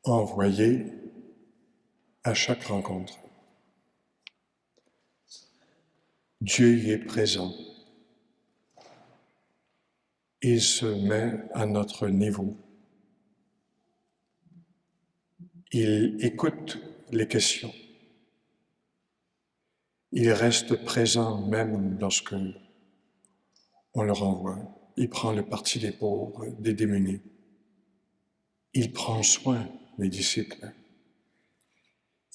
envoyé à chaque rencontre. Dieu y est présent. Il se met à notre niveau. Il écoute les questions. Il reste présent même lorsque on le renvoie. Il prend le parti des pauvres, des démunis. Il prend soin des disciples.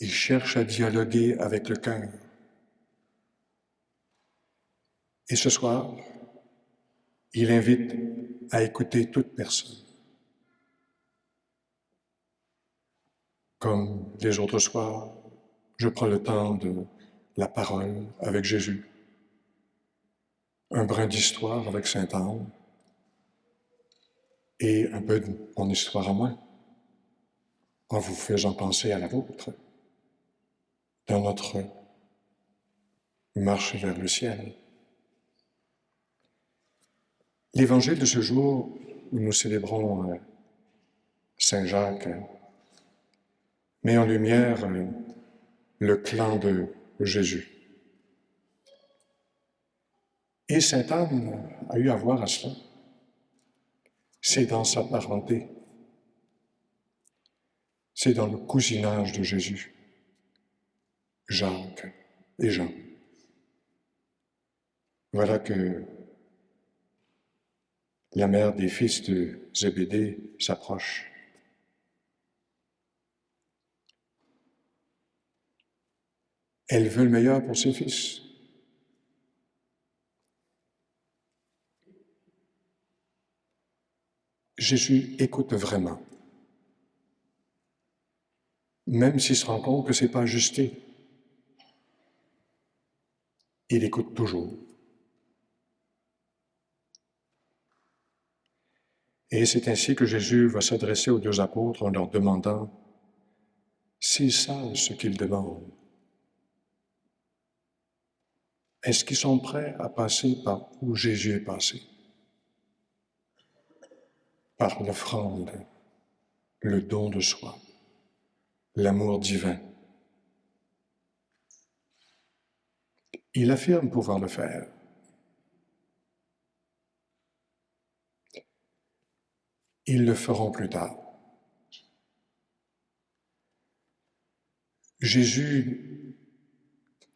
Il cherche à dialoguer avec le cœur. Et ce soir, il invite à écouter toute personne. Comme les autres soirs, je prends le temps de la parole avec Jésus, un brin d'histoire avec Sainte-Anne et un peu de mon histoire à moi, en vous faisant penser à la vôtre, dans notre marche vers le ciel. L'évangile de ce jour, où nous célébrons Saint Jacques, met en lumière le clan de Jésus. Et Sainte Anne a eu à voir à cela. C'est dans sa parenté. C'est dans le cousinage de Jésus, Jacques et Jean. Voilà que la mère des fils de Zébédée s'approche. Elle veut le meilleur pour ses fils. Jésus écoute vraiment, même s'il se rend compte que ce n'est pas ajusté. Il écoute toujours. Et c'est ainsi que Jésus va s'adresser aux deux apôtres en leur demandant s'ils savent ce qu'ils demandent. Est-ce qu'ils sont prêts à passer par où Jésus est passé? Par l'offrande, le don de soi, l'amour divin. Il affirme pouvoir le faire. Ils le feront plus tard. Jésus,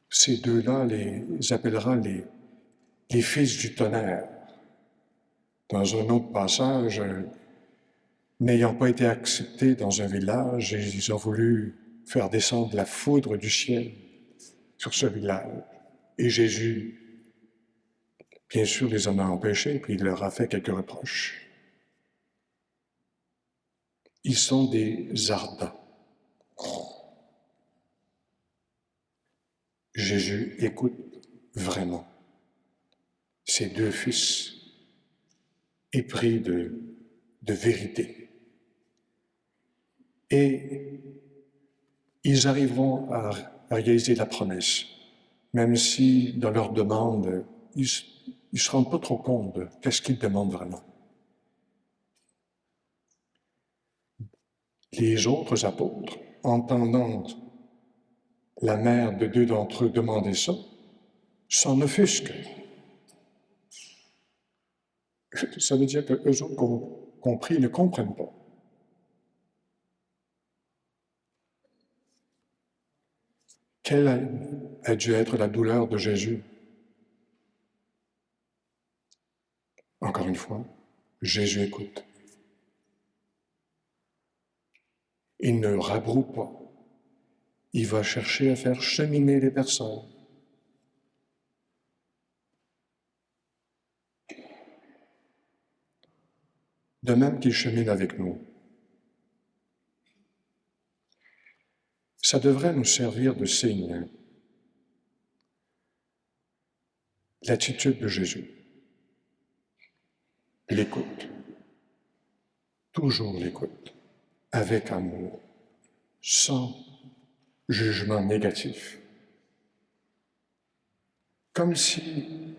ces deux-là, les appellera les fils du tonnerre. Dans un autre passage, n'ayant pas été acceptés dans un village, ils ont voulu faire descendre la foudre du ciel sur ce village. Et Jésus, bien sûr, les en a empêchés, puis il leur a fait quelques reproches. Ils sont des ardents. Jésus écoute vraiment ses deux fils épris de vérité. Et ils arriveront à réaliser la promesse, même si, dans leur demande, ils ne se rendent pas trop compte de qu'est-ce qu'ils demandent vraiment. Les autres apôtres, entendant la mère de deux d'entre eux demander ça, s'en offusquent. Ça veut dire qu'eux autres compris ne comprennent pas. Quelle a dû être la douleur de Jésus? Encore une fois, Jésus écoute. Il ne rabroue pas. Il va chercher à faire cheminer les personnes. De même qu'il chemine avec nous. Ça devrait nous servir de signe. L'attitude de Jésus. L'écoute. Toujours l'écoute. Avec amour. Sans jugement négatif. Comme si,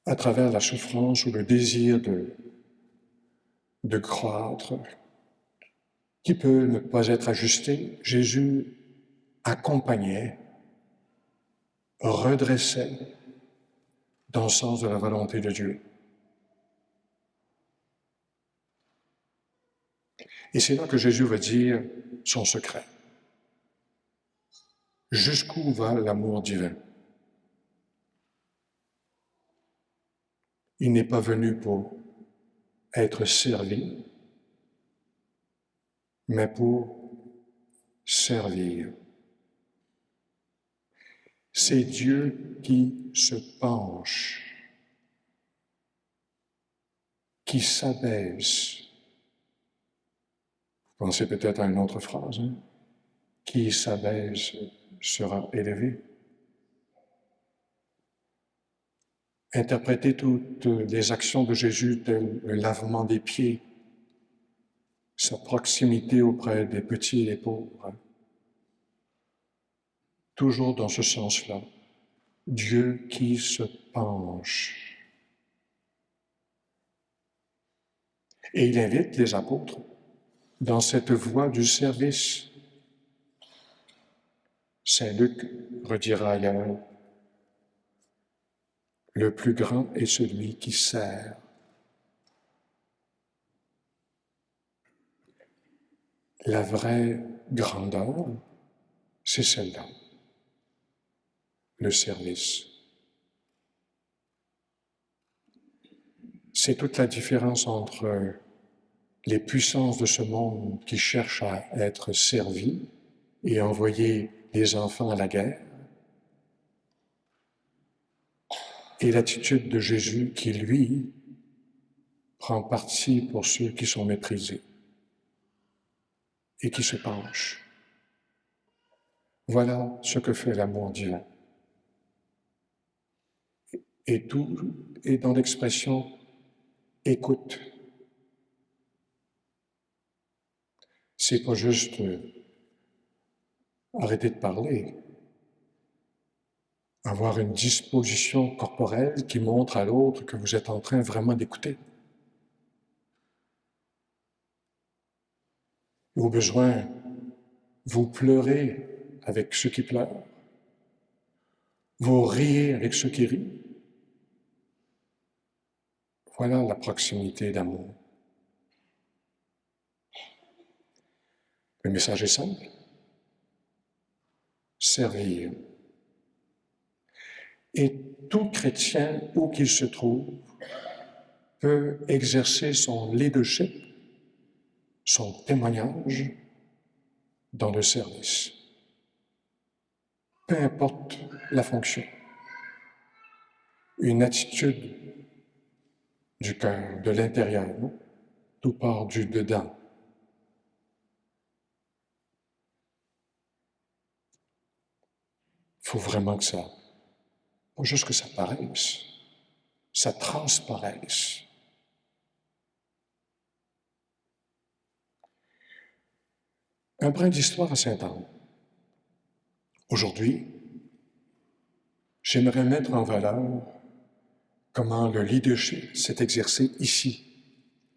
à travers la souffrance ou le désir de croître, qui peut ne pas être ajusté, Jésus accompagnait, redressait dans le sens de la volonté de Dieu. Et c'est là que Jésus va dire son secret. Jusqu'où va l'amour divin? Il n'est pas venu pour être servi, mais pour servir. C'est Dieu qui se penche, qui s'abaisse. Vous pensez peut-être à une autre phrase, hein? Qui s'abaisse sera élevé. Interpréter toutes les actions de Jésus telles le lavement des pieds, sa proximité auprès des petits et des pauvres. Toujours dans ce sens-là, Dieu qui se penche. Et il invite les apôtres dans cette voie du service. Saint Luc redira ailleurs, le plus grand est celui qui sert. La vraie grandeur, c'est celle-là, le service. C'est toute la différence entre les puissances de ce monde qui cherchent à être servies et envoyer les enfants à la guerre, et l'attitude de Jésus qui, lui, prend parti pour ceux qui sont méprisés et qui se penchent. Voilà ce que fait l'amour divin. Et tout est dans l'expression « écoute ». C'est pas juste arrêter de parler, avoir une disposition corporelle qui montre à l'autre que vous êtes en train vraiment d'écouter. Au besoin, vous pleurez avec ceux qui pleurent, vous riez avec ceux qui rient. Voilà la proximité d'amour. Le message est simple. Servir. Et tout chrétien, où qu'il se trouve, peut exercer son leadership, son témoignage dans le service. Peu importe la fonction. Une attitude du cœur, de l'intérieur, non? Tout part du dedans. Il faut vraiment que ça, pas juste que ça paraisse, ça transparaisse. Un brin d'histoire à Sainte-Anne. Aujourd'hui, j'aimerais mettre en valeur comment le leadership s'est exercé ici.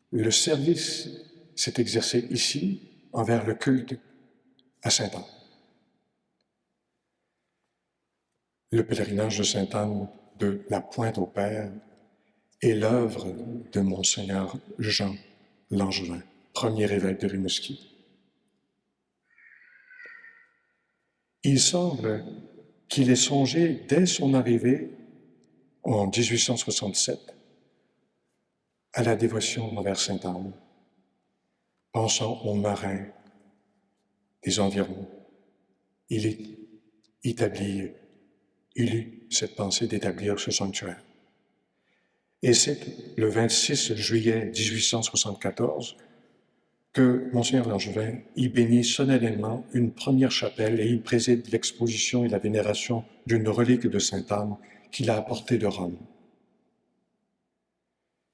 Le service s'est exercé ici envers le culte à Sainte-Anne. Le pèlerinage de Sainte-Anne de la Pointe au Père est l'œuvre de Monseigneur Jean Langevin, premier évêque de Rimouski. Il semble qu'il ait songé dès son arrivée en 1867 à la dévotion envers Sainte-Anne, pensant aux marins des environs. Il eut cette pensée d'établir ce sanctuaire. Et c'est le 26 juillet 1874 que Monseigneur Langevin y bénit solennellement une première chapelle et il préside l'exposition et la vénération d'une relique de Sainte-Anne qu'il a apportée de Rome.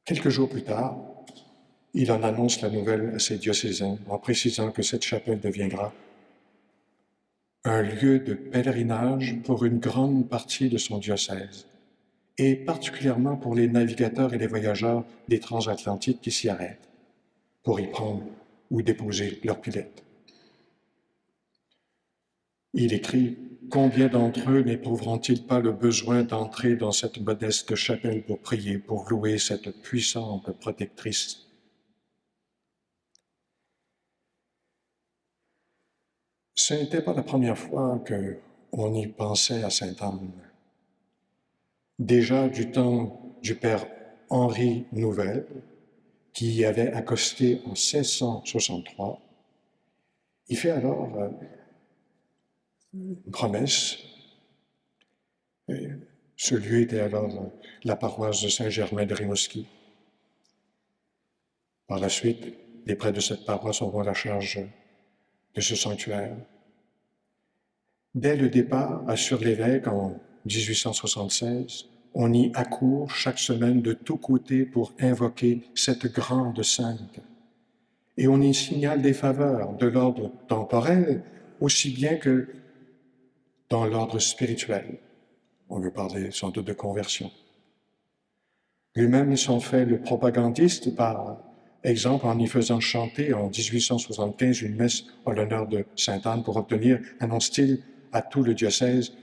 Quelques jours plus tard, il en annonce la nouvelle à ses diocésains en précisant que cette chapelle deviendra un lieu de pèlerinage pour une grande partie de son diocèse, et particulièrement pour les navigateurs et les voyageurs des transatlantiques qui s'y arrêtent. pour y prendre ou déposer leur pilette. Il écrit « Combien d'entre eux n'éprouveront-ils pas le besoin d'entrer dans cette modeste chapelle pour prier, pour louer cette puissante protectrice ?» Ce n'était pas la première fois qu'on y pensait à Sainte-Anne. Déjà du temps du père Henri Nouvel, qui y avait accosté en 1663, il fait alors une promesse. Et ce lieu était alors la paroisse de Saint-Germain de Rimouski. Par la suite, les prêtres de cette paroisse auront la charge de ce sanctuaire. Dès le départ, assure l'évêque en 1876, on y accourt chaque semaine de tous côtés pour invoquer cette grande sainte. Et on y signale des faveurs de l'ordre temporel, aussi bien que dans l'ordre spirituel. On veut parler sans doute de conversion. Lui-même s'en fait le propagandiste, par exemple en y faisant chanter en 1875 une messe en l'honneur de Sainte-Anne pour obtenir, annonce-t-il à tout le diocèse,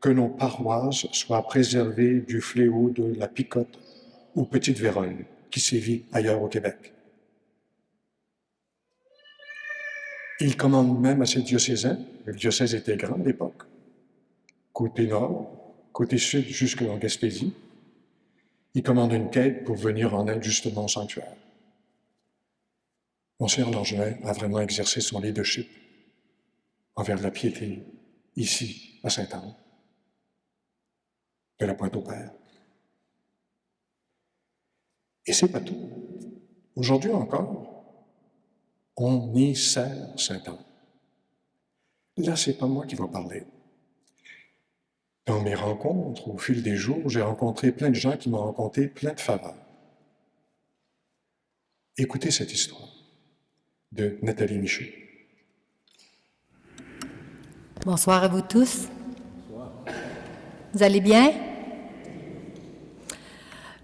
que nos paroisses soient préservées du fléau de la picote ou petite vérole qui sévit ailleurs au Québec. Il commande même à ses diocésains, le diocèse était grand à l'époque, côté nord, côté sud jusqu'en Gaspésie, il commande une quête pour venir en aide justement au sanctuaire. Monseigneur Langevin a vraiment exercé son leadership envers la piété ici, à Sainte-Anne, de la Pointe-au-Père. Et c'est pas tout. Aujourd'hui encore, on y sert Sainte-Anne. Là, c'est pas moi qui vais parler. Dans mes rencontres, au fil des jours, j'ai rencontré plein de gens qui m'ont rencontré plein de faveurs. Écoutez cette histoire de Nathalie Michaud. Bonsoir à vous tous. Bonsoir. Vous allez bien?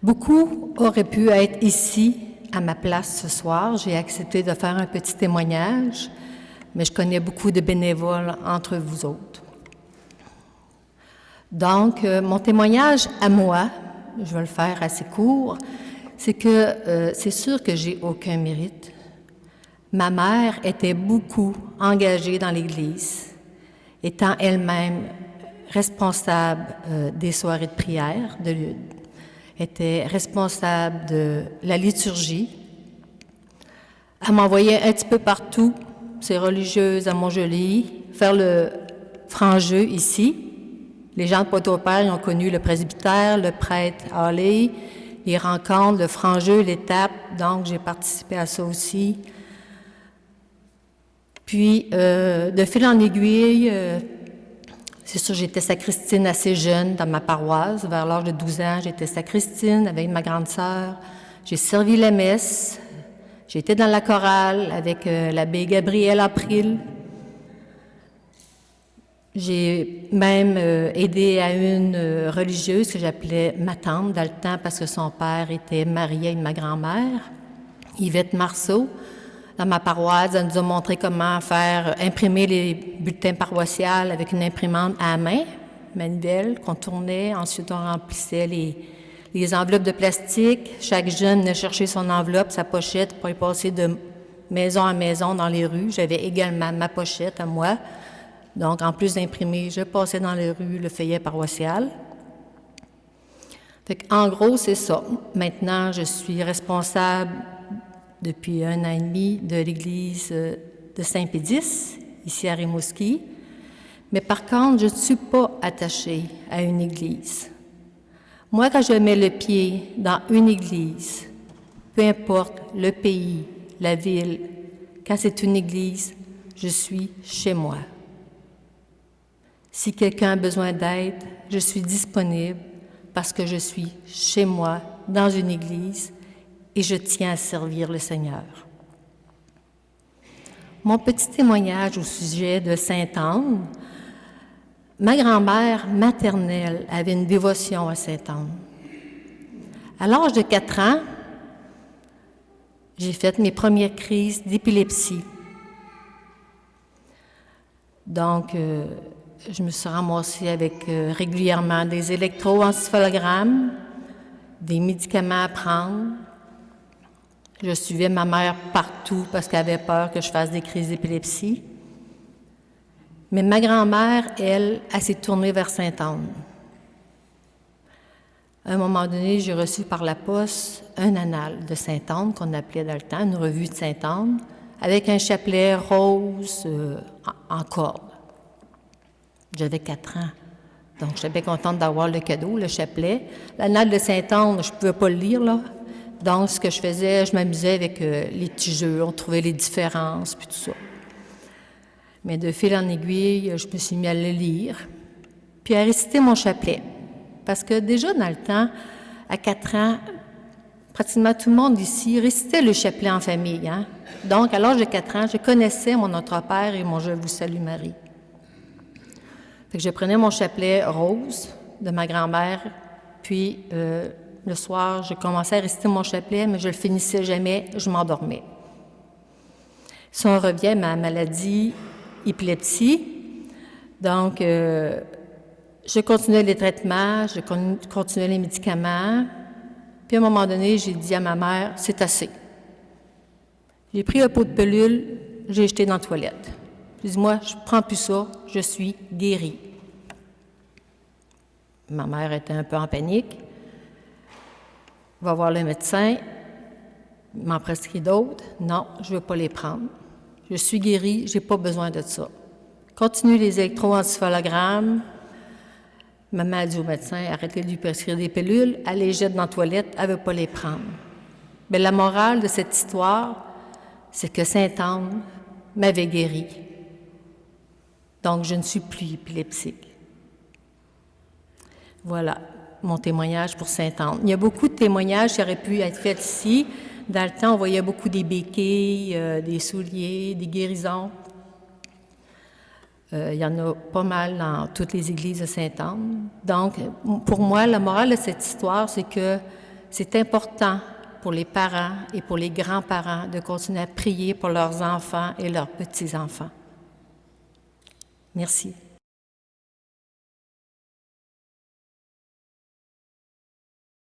Beaucoup auraient pu être ici à ma place ce soir. J'ai accepté de faire un petit témoignage, mais je connais beaucoup de bénévoles entre vous autres. Donc, mon témoignage à moi, je vais le faire assez court, c'est que c'est sûr que j'ai aucun mérite. Ma mère était beaucoup engagée dans l'Église, étant elle-même responsable des soirées de prière, de l'UD, était responsable de la liturgie. Elle m'envoyait un petit peu partout, ces religieuses à Montjoly, faire le franc-jeu ici. Les gens de Pointe-au-Père, ils ont connu le presbytère, le prêtre Halley, les rencontres, le franc-jeu, l'étape, donc j'ai participé à ça aussi. Puis, de fil en aiguille, c'est sûr, j'étais sacristine assez jeune dans ma paroisse. Vers l'âge de 12 ans, j'étais sacristine avec ma grande sœur. J'ai servi la messe. J'ai été dans la chorale avec l'abbé Gabriel April. J'ai même aidé à une religieuse que j'appelais ma tante dans le temps parce que son père était marié avec ma grand-mère, Yvette Marceau. Dans ma paroisse, elle nous a montré comment faire imprimer les bulletins paroissiales avec une imprimante à la main, manivelle, qu'on tournait. Ensuite, on remplissait les enveloppes de plastique. Chaque jeune venait chercher son enveloppe, sa pochette, pour y passer de maison à maison dans les rues. J'avais également ma pochette à moi. Donc, en plus d'imprimer, je passais dans les rues le feuillet paroissial. Fait qu'en gros, c'est ça. Maintenant, je suis responsable depuis 1 an et demi de l'église de Saint-Pédis, ici à Rimouski. Mais par contre, je ne suis pas attachée à une église. Moi, quand je mets le pied dans une église, peu importe le pays, la ville, quand c'est une église, je suis chez moi. Si quelqu'un a besoin d'aide, je suis disponible parce que je suis chez moi, dans une église, et je tiens à servir le Seigneur. Mon petit témoignage au sujet de Sainte-Anne. Ma grand-mère maternelle avait une dévotion à Sainte-Anne. À l'âge de 4 ans, j'ai fait mes premières crises d'épilepsie. Donc, je me suis ramassée avec régulièrement des électroencéphalogrammes, des médicaments à prendre. Je suivais ma mère partout parce qu'elle avait peur que je fasse des crises d'épilepsie. Mais ma grand-mère, elle s'est tournée vers Sainte-Anne. À un moment donné, j'ai reçu par la poste un annal de Sainte-Anne, qu'on appelait dans le temps, une revue de Sainte-Anne, avec un chapelet rose en corde. J'avais 4 ans, donc j'étais bien contente d'avoir le cadeau, le chapelet. L'annal de Sainte-Anne, je ne pouvais pas le lire, là. Donc, ce que je faisais, je m'amusais avec les petits jeux, on trouvait les différences, puis tout ça. Mais de fil en aiguille, je me suis mis à le lire, puis à réciter mon chapelet. Parce que déjà, dans le temps, à 4 ans, pratiquement tout le monde ici récitait le chapelet en famille. Hein? Donc, à l'âge de 4 ans, je connaissais mon Notre Père et mon Je vous salue Marie. Fait que je prenais mon chapelet rose de ma grand-mère, puis le soir, je commençais à réciter mon chapelet, mais je le finissais jamais, je m'endormais. Si on revient à ma maladie épilepsie, donc je continuais les traitements, je continuais les médicaments, puis à un moment donné, j'ai dit à ma mère, c'est assez. J'ai pris un pot de pilule, j'ai jeté dans la toilette. J'ai dit, moi, je ne prends plus ça, je suis guérie. Ma mère était un peu en panique. Va voir le médecin, il m'en prescrit d'autres. Non, je ne veux pas les prendre. Je suis guérie, je n'ai pas besoin de ça. Continue les électroencéphalogrammes. Maman a dit au médecin, arrêtez de lui prescrire des pilules, elle les jette dans la toilette, elle ne veut pas les prendre. Mais la morale de cette histoire, c'est que Sainte-Anne m'avait guérie. Donc, je ne suis plus épileptique. Voilà mon témoignage pour Sainte-Anne. Il y a beaucoup de témoignages qui auraient pu être faits ici. Dans le temps, on voyait beaucoup des béquilles, des souliers, des guérisons. Il y en a pas mal dans toutes les églises de Sainte-Anne. Donc, pour moi, la morale de cette histoire, c'est que c'est important pour les parents et pour les grands-parents de continuer à prier pour leurs enfants et leurs petits-enfants. Merci.